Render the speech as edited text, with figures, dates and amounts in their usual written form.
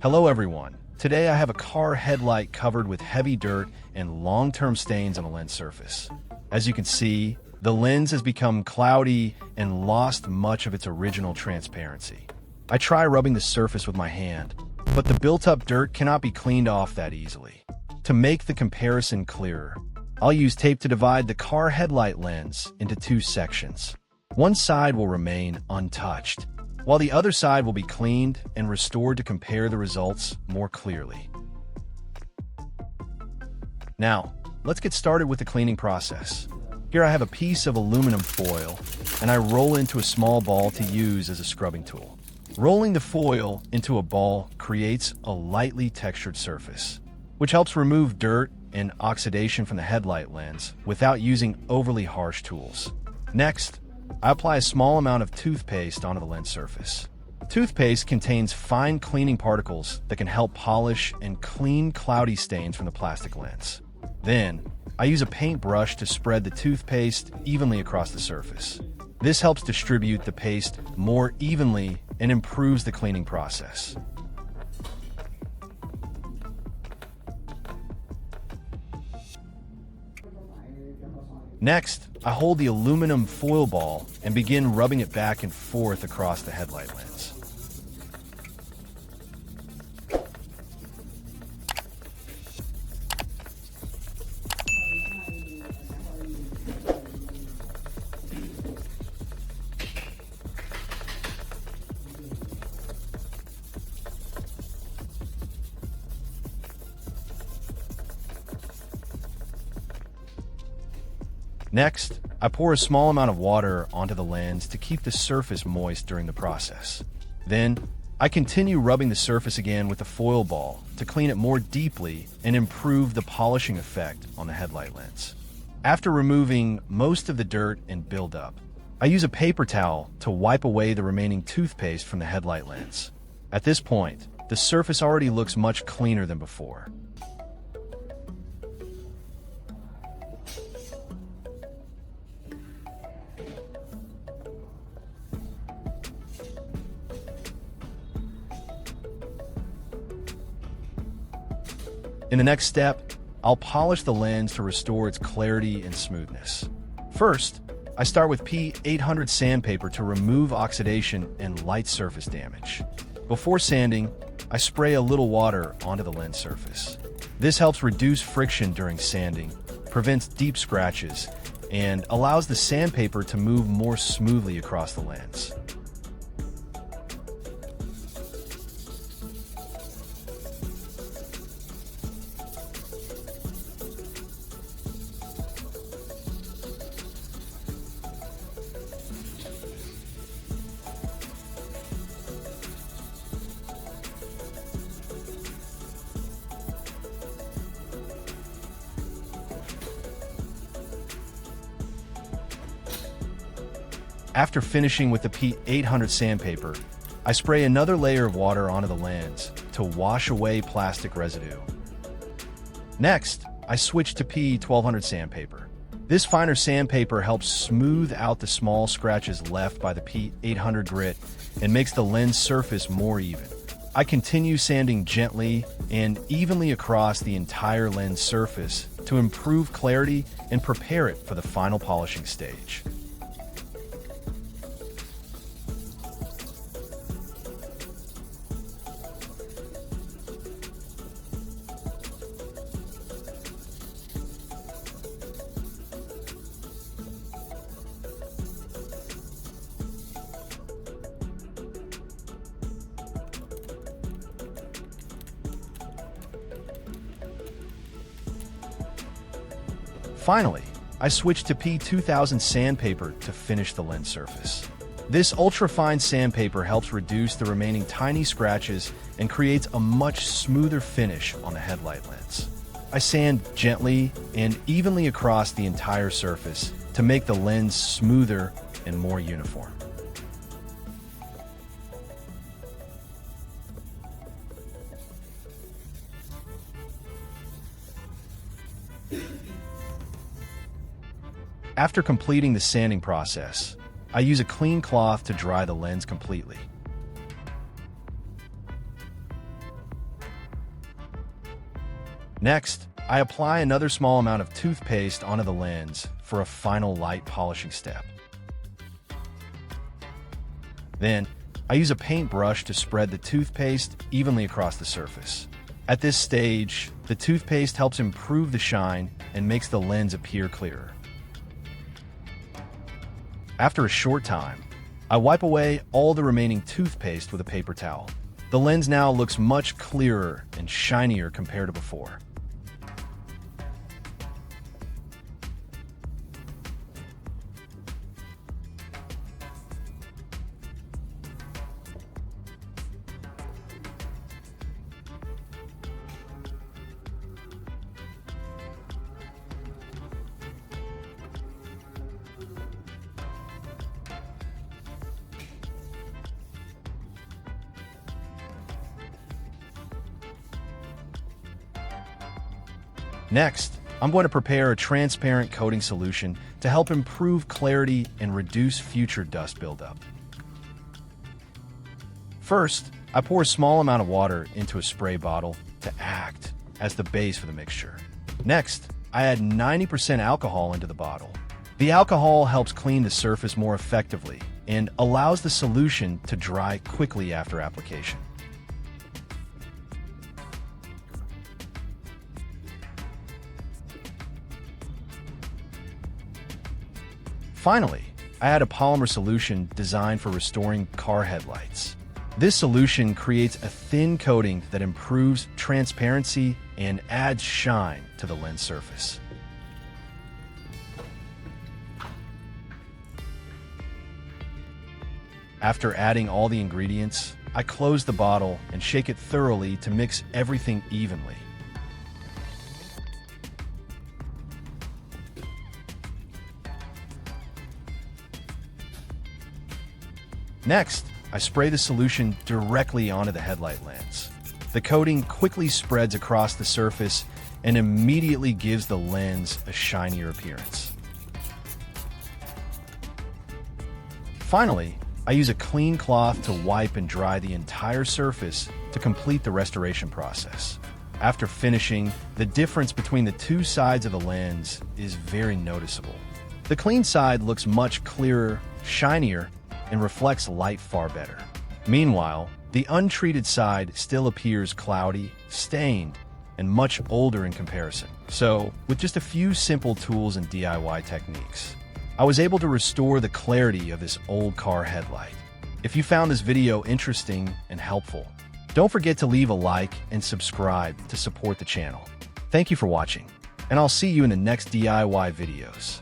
Hello everyone. Today I have a car headlight covered with heavy dirt and long-term stains on the lens surface. As you can see, the lens has become cloudy and lost much of its original transparency. I try rubbing the surface with my hand, but the built-up dirt cannot be cleaned off that easily. To make the comparison clearer, I'll use tape to divide the car headlight lens into two sections. One side will remain untouched, while the other side will be cleaned and restored to compare the results more clearly. Now, let's get started with the cleaning process. Here I have a piece of aluminum foil, and I roll into a small ball to use as a scrubbing tool. Rolling the foil into a ball creates a lightly textured surface, which helps remove dirt and oxidation from the headlight lens without using overly harsh tools. Next, I apply a small amount of toothpaste onto the lens surface. Toothpaste contains fine cleaning particles that can help polish and clean cloudy stains from the plastic lens. Then, I use a paintbrush to spread the toothpaste evenly across the surface. This helps distribute the paste more evenly and improves the cleaning process. Next, I hold the aluminum foil ball and begin rubbing it back and forth across the headlight lens. Next, I pour a small amount of water onto the lens to keep the surface moist during the process. Then, I continue rubbing the surface again with the foil ball to clean it more deeply and improve the polishing effect on the headlight lens. After removing most of the dirt and buildup, I use a paper towel to wipe away the remaining toothpaste from the headlight lens. At this point, the surface already looks much cleaner than before. In the next step, I'll polish the lens to restore its clarity and smoothness. First, I start with P800 sandpaper to remove oxidation and light surface damage. Before sanding, I spray a little water onto the lens surface. This helps reduce friction during sanding, prevents deep scratches, and allows the sandpaper to move more smoothly across the lens. After finishing with the P800 sandpaper, I spray another layer of water onto the lens to wash away plastic residue. Next, I switch to P1200 sandpaper. This finer sandpaper helps smooth out the small scratches left by the P800 grit and makes the lens surface more even. I continue sanding gently and evenly across the entire lens surface to improve clarity and prepare it for the final polishing stage. Finally, I switched to P2000 sandpaper to finish the lens surface. This ultra-fine sandpaper helps reduce the remaining tiny scratches and creates a much smoother finish on the headlight lens. I sand gently and evenly across the entire surface to make the lens smoother and more uniform. After completing the sanding process, I use a clean cloth to dry the lens completely. Next, I apply another small amount of toothpaste onto the lens for a final light polishing step. Then, I use a paintbrush to spread the toothpaste evenly across the surface. At this stage, the toothpaste helps improve the shine and makes the lens appear clearer. After a short time, I wipe away all the remaining toothpaste with a paper towel. The lens now looks much clearer and shinier compared to before. Next, I'm going to prepare a transparent coating solution to help improve clarity and reduce future dust buildup. First, I pour a small amount of water into a spray bottle to act as the base for the mixture. Next, I add 90% alcohol into the bottle. The alcohol helps clean the surface more effectively and allows the solution to dry quickly after application. Finally, I add a polymer solution designed for restoring car headlights. This solution creates a thin coating that improves transparency and adds shine to the lens surface. After adding all the ingredients, I close the bottle and shake it thoroughly to mix everything evenly. Next, I spray the solution directly onto the headlight lens. The coating quickly spreads across the surface and immediately gives the lens a shinier appearance. Finally, I use a clean cloth to wipe and dry the entire surface to complete the restoration process. After finishing, the difference between the two sides of the lens is very noticeable. The clean side looks much clearer, shinier, and reflects light far better. Meanwhile, the untreated side still appears cloudy, stained, and much older in comparison. So, with just a few simple tools and DIY techniques, I was able to restore the clarity of this old car headlight. If you found this video interesting and helpful, don't forget to leave a like and subscribe to support the channel. Thank you for watching, and I'll see you in the next DIY videos.